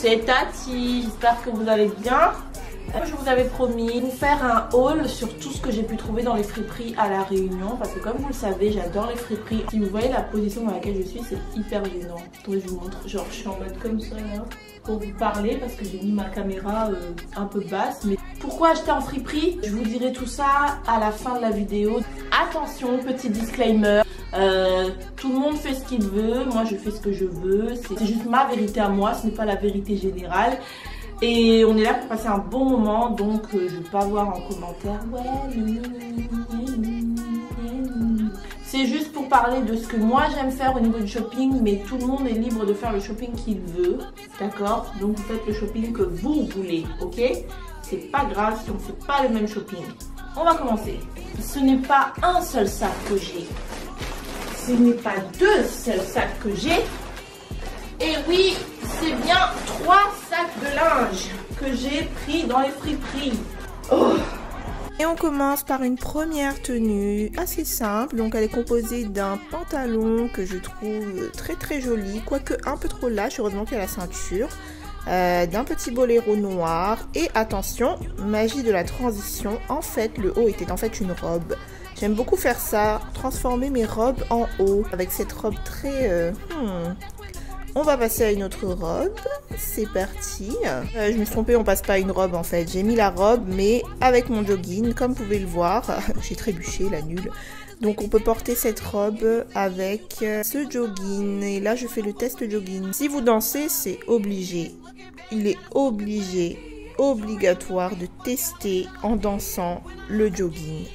c'est Tati, j'espère que vous allez bien. Je vous avais promis de vous faire un haul sur tout ce que j'ai pu trouver dans les friperies à La Réunion. Parce que comme vous le savez, j'adore les friperies. Si vous voyez la position dans laquelle je suis, c'est hyper gênant. Attendez, je vous montre. Genre, je suis en mode comme ça là, pour vous parler parce que j'ai mis ma caméra un peu basse. Mais pourquoi acheter en friperie? Je vous dirai tout ça à la fin de la vidéo. Attention, petit disclaimer. Tout le monde fait ce qu'il veut. Moi, je fais ce que je veux. C'est juste ma vérité à moi. Ce n'est pas la vérité générale. Et on est là pour passer un bon moment, donc je vais pas voir en commentaire. Ouais, c'est juste pour parler de ce que moi j'aime faire au niveau du shopping, mais tout le monde est libre de faire le shopping qu'il veut, d'accord? Donc vous faites le shopping que vous voulez, ok? C'est pas grave si on ne fait pas le même shopping. On va commencer. Ce n'est pas un seul sac que j'ai. Ce n'est pas deux seuls sacs que j'ai. Et oui, c'est bien 3 sacs de linge que j'ai pris dans les friperies. Oh. Et on commence par une première tenue assez simple. Donc elle est composée d'un pantalon que je trouve très très joli, quoique un peu trop lâche, heureusement qu'il y a la ceinture. D'un petit boléro noir. Et attention, magie de la transition, en fait le haut était en fait une robe. J'aime beaucoup faire ça, transformer mes robes en haut avec cette robe très... On va passer à une autre robe, c'est parti. Je me suis trompée, on passe pas à une robe en fait. J'ai mis la robe mais avec mon jogging, comme vous pouvez le voir. J'ai trébuché, la nulle. Donc on peut porter cette robe avec ce jogging. Et là je fais le test jogging. Si vous dansez, c'est obligé. Il est obligatoire de tester en dansant le jogging.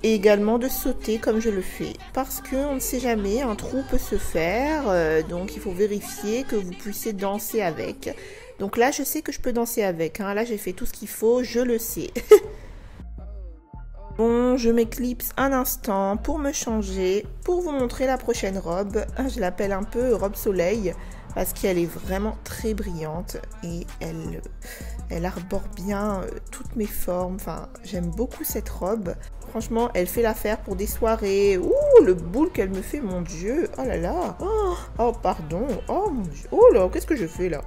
Et également de sauter comme je le fais. Parce qu'on ne sait jamais, un trou peut se faire. Donc il faut vérifier que vous puissiez danser avec. Donc là je sais que je peux danser avec. Hein. Là j'ai fait tout ce qu'il faut, je le sais. Bon, je m'éclipse un instant pour me changer. Pour vous montrer la prochaine robe. Je l'appelle un peu robe soleil. Parce qu'elle est vraiment très brillante. Et elle arbore bien toutes mes formes. Enfin, j'aime beaucoup cette robe. Franchement, elle fait l'affaire pour des soirées. Ouh, le boule qu'elle me fait, mon Dieu. Oh là là. Oh, pardon. Oh mon Dieu. Oh là, qu'est-ce que je fais là?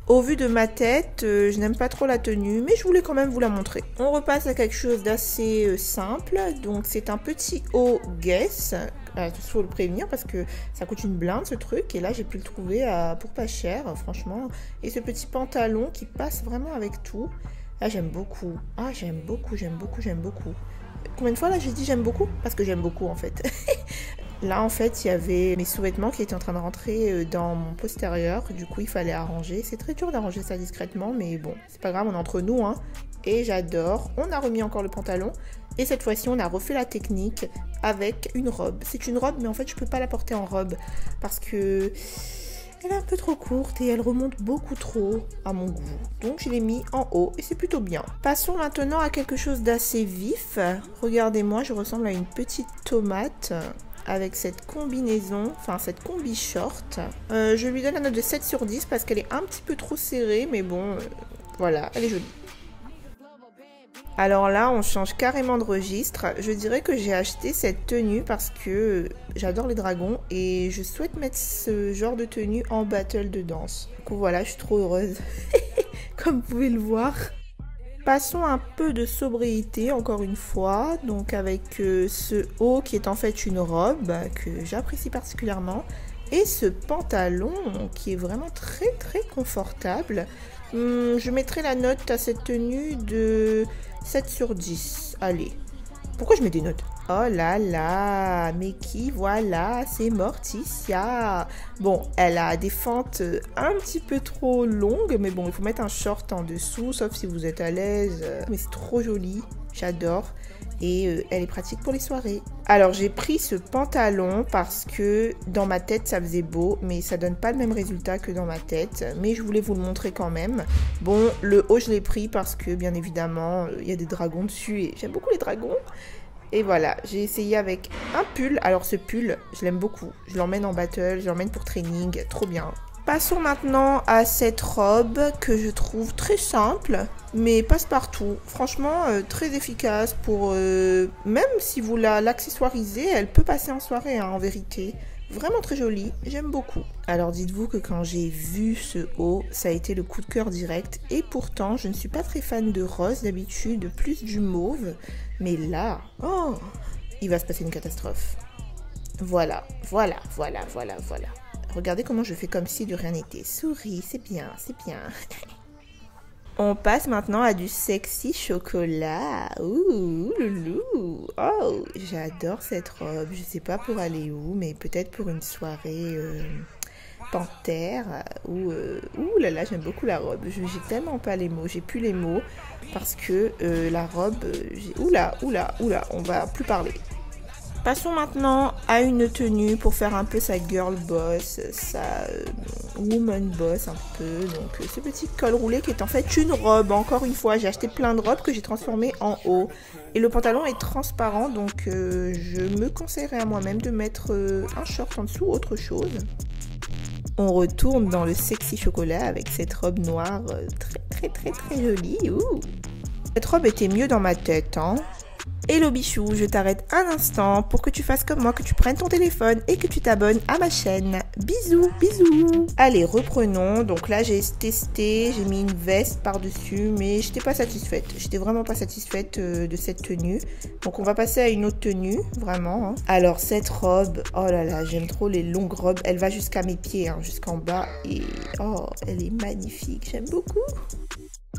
Au vu de ma tête, je n'aime pas trop la tenue, mais je voulais quand même vous la montrer. On repasse à quelque chose d'assez simple. Donc, c'est un petit haut Guess. Il faut le prévenir parce que ça coûte une blinde ce truc. Et là, j'ai pu le trouver pour pas cher, franchement. Et ce petit pantalon qui passe vraiment avec tout. Là, j'aime beaucoup. Ah, j'aime beaucoup. Combien de fois là j'ai dit j'aime beaucoup? Parce que j'aime beaucoup en fait. Là en fait il y avait mes sous-vêtements qui étaient en train de rentrer dans mon postérieur. Du coup il fallait arranger. C'est très dur d'arranger ça discrètement. Mais bon c'est pas grave, on est entre nous hein. Et j'adore. On a remis encore le pantalon. Et cette fois-ci on a refait la technique avec une robe. C'est une robe mais en fait je peux pas la porter en robe. Parce que... elle est un peu trop courte et elle remonte beaucoup trop à mon goût. Donc je l'ai mis en haut et c'est plutôt bien. Passons maintenant à quelque chose d'assez vif. Regardez-moi, je ressemble à une petite tomate avec cette combinaison, enfin cette combi short. Je lui donne la note de 7 sur 10 parce qu'elle est un petit peu trop serrée. Mais bon, voilà, elle est jolie. Alors là, on change carrément de registre. Je dirais que j'ai acheté cette tenue parce que j'adore les dragons et je souhaite mettre ce genre de tenue en battle de danse. Du coup, voilà, je suis trop heureuse. Comme vous pouvez le voir. Passons un peu de sobriété, encore une fois. Donc avec ce haut qui est en fait une robe que j'apprécie particulièrement. Et ce pantalon qui est vraiment très très confortable. Je mettrai la note à cette tenue de 7 sur 10. Allez. Pourquoi je mets des notes? Oh là là. Mais qui? Voilà. C'est Morticia. Bon, elle a des fentes un petit peu trop longues. Mais bon, il faut mettre un short en dessous. Sauf si vous êtes à l'aise. Mais c'est trop joli. J'adore. Et elle est pratique pour les soirées. Alors j'ai pris ce pantalon parce que dans ma tête ça faisait beau, mais ça donne pas le même résultat que dans ma tête. Mais je voulais vous le montrer quand même. Bon, le haut je l'ai pris parce que bien évidemment il y a des dragons dessus et j'aime beaucoup les dragons. Et voilà, j'ai essayé avec un pull. Alors ce pull, je l'aime beaucoup. Je l'emmène en battle, je l'emmène pour training, trop bien. Passons maintenant à cette robe que je trouve très simple, mais passe-partout. Franchement, très efficace pour... même si vous l'accessoirisez, elle peut passer en soirée, hein, en vérité. Vraiment très joli, j'aime beaucoup. Alors dites-vous que quand j'ai vu ce haut, ça a été le coup de cœur direct. Et pourtant, je ne suis pas très fan de rose d'habitude, plus du mauve. Mais là, oh, il va se passer une catastrophe. Voilà. Regardez comment je fais comme si de rien n'était. Souris, c'est bien. On passe maintenant à du sexy chocolat. Ouh, loulou. Oh, j'adore cette robe. Je sais pas pour aller où, mais peut-être pour une soirée panthère. Ouh là là, j'aime beaucoup la robe. J'ai tellement pas les mots. J'ai plus les mots parce que la robe... Oula, on va plus parler. Passons maintenant à une tenue pour faire un peu sa girl boss, sa woman boss un peu. Donc ce petit col roulé qui est en fait une robe. Encore une fois, j'ai acheté plein de robes que j'ai transformées en haut. Et le pantalon est transparent, donc je me conseillerais à moi-même de mettre un short en dessous, autre chose. On retourne dans le sexy chocolat avec cette robe noire très jolie. Ouh. Cette robe était mieux dans ma tête, hein. Hello bichou, je t'arrête un instant pour que tu fasses comme moi, que tu prennes ton téléphone et que tu t'abonnes à ma chaîne. Bisous. Allez, reprenons. Donc là, j'ai testé, j'ai mis une veste par-dessus, mais j'étais pas satisfaite. J'étais vraiment pas satisfaite de cette tenue. Donc on va passer à une autre tenue, vraiment. Hein. Alors cette robe, oh là là, j'aime trop les longues robes. Elle va jusqu'à mes pieds, hein, jusqu'en bas. Et oh, elle est magnifique, j'aime beaucoup.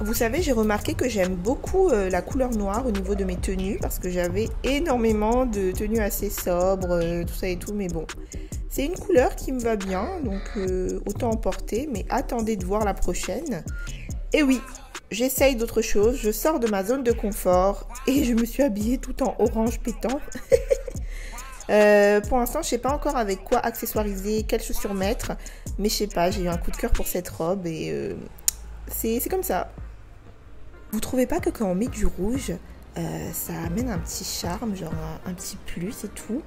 Vous savez, j'ai remarqué que j'aime beaucoup la couleur noire au niveau de mes tenues parce que j'avais énormément de tenues assez sobres, tout ça et tout, mais bon. C'est une couleur qui me va bien, donc autant en porter, mais attendez de voir la prochaine. Et oui, j'essaye d'autres choses, je sors de ma zone de confort et je me suis habillée tout en orange pétant. Pour l'instant, je sais pas encore avec quoi accessoiriser, quelles chaussures mettre, mais je sais pas, j'ai eu un coup de cœur pour cette robe et c'est comme ça. Vous trouvez pas que quand on met du rouge, ça amène un petit charme, genre un petit plus et tout?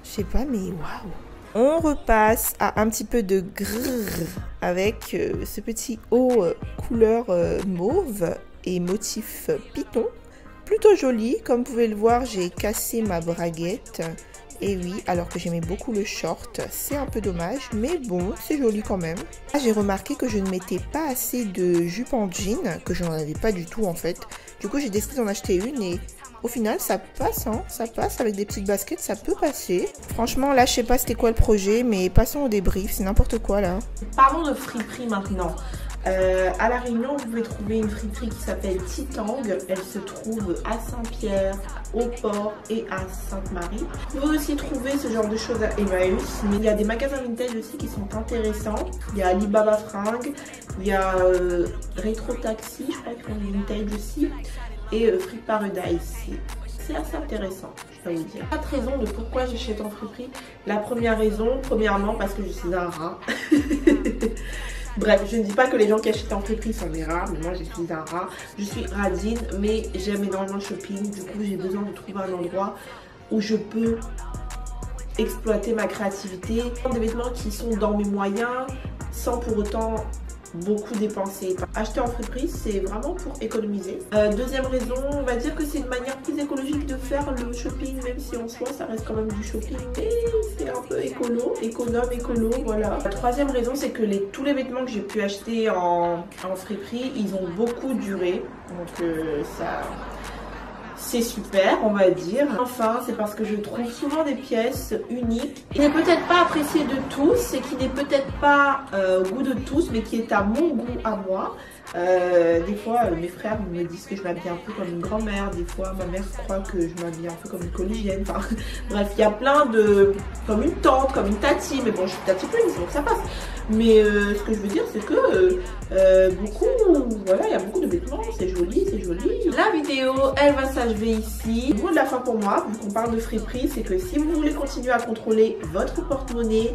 Je sais pas, mais waouh! On repasse à un petit peu de grrr avec ce petit haut couleur mauve et motif python. Plutôt joli, comme vous pouvez le voir, j'ai cassé ma braguette. Et oui, alors que j'aimais beaucoup le short, c'est un peu dommage, mais bon, c'est joli quand même. J'ai remarqué que je ne mettais pas assez de jupe en jean, que je n'en avais pas du tout en fait. Du coup, j'ai décidé d'en acheter une et au final, ça passe, hein, ça passe avec des petites baskets, ça peut passer. Franchement, là, je sais pas c'était quoi le projet, mais passons au débrief, c'est n'importe quoi là. Parlons de friperie maintenant. À La Réunion, vous pouvez trouver une friperie qui s'appelle Titang. Elle se trouve à Saint-Pierre, au Port et à Sainte-Marie. Vous pouvez aussi trouver ce genre de choses à Emmaüs, mais il y a des magasins vintage aussi qui sont intéressants. Il y a Alibaba Fringues, il y a Retro Taxi, je crois qu'ils font du vintage aussi, et Fripe Paradise. C'est assez intéressant, je peux vous dire. 4 raisons de pourquoi j'achète en friperie. La première raison, premièrement, parce que je suis un rat. Bref, je ne dis pas que les gens qui achètent en friperie sont des rats, mais moi je suis un rat. Je suis radine, mais j'aime énormément le shopping. Du coup, j'ai besoin de trouver un endroit où je peux exploiter ma créativité. Des vêtements qui sont dans mes moyens, sans pour autant beaucoup dépenser. Acheter en friperie, c'est vraiment pour économiser. Deuxième raison, on va dire que c'est une manière plus écologique de faire le shopping, même si en soi ça reste quand même du shopping, mais c'est un peu écolo, écolo, voilà. La troisième raison, c'est que tous les vêtements que j'ai pu acheter en friperie, ils ont beaucoup duré, donc ça... c'est super, on va dire. Enfin, c'est parce que je trouve souvent des pièces uniques, qui n'est peut-être pas appréciée de tous et qui n'est peut-être pas au goût de tous, mais qui est à mon goût, à moi. Des fois, mes frères me disent que je m'habille un peu comme une grand-mère. Des fois, ma mère croit que je m'habille un peu comme une collégienne. Enfin, bref, il y a plein de... comme une tante, comme une tati. Mais bon, je suis tati prince, donc ça passe. Mais ce que je veux dire, c'est que voilà, il y a beaucoup de vêtements. C'est joli, c'est joli. La vidéo, elle va s'achever ici. Le mot de la fin pour moi, vu qu'on parle de friperie, c'est que si vous voulez continuer à contrôler votre porte-monnaie,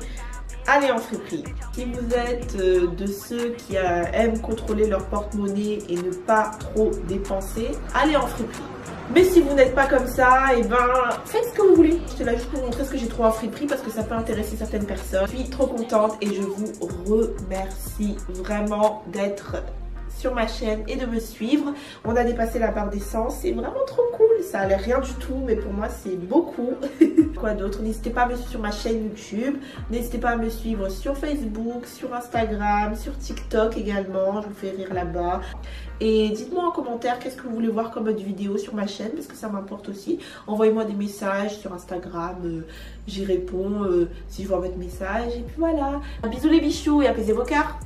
allez en friperie. Si vous êtes de ceux qui aiment contrôler leur porte-monnaie et ne pas trop dépenser, allez en friperie. Mais si vous n'êtes pas comme ça, et ben faites ce que vous voulez. Je te là juste pour montrer ce que j'ai trouvé en friperie parce que ça peut intéresser certaines personnes. Je suis trop contente et je vous remercie vraiment d'être sur ma chaîne et de me suivre. On a dépassé la barre des 100, c'est vraiment trop cool. Ça a l'air rien du tout, mais pour moi c'est beaucoup. Quoi d'autre? N'hésitez pas à me suivre sur ma chaîne YouTube. N'hésitez pas à me suivre sur Facebook, sur Instagram, sur TikTok également. Je vous fais rire là-bas. Et dites-moi en commentaire qu'est-ce que vous voulez voir comme autre vidéo sur ma chaîne, parce que ça m'importe aussi. Envoyez-moi des messages sur Instagram, j'y réponds si je vois votre message. Et puis voilà. Bisous les bichous et apaisez vos cœurs.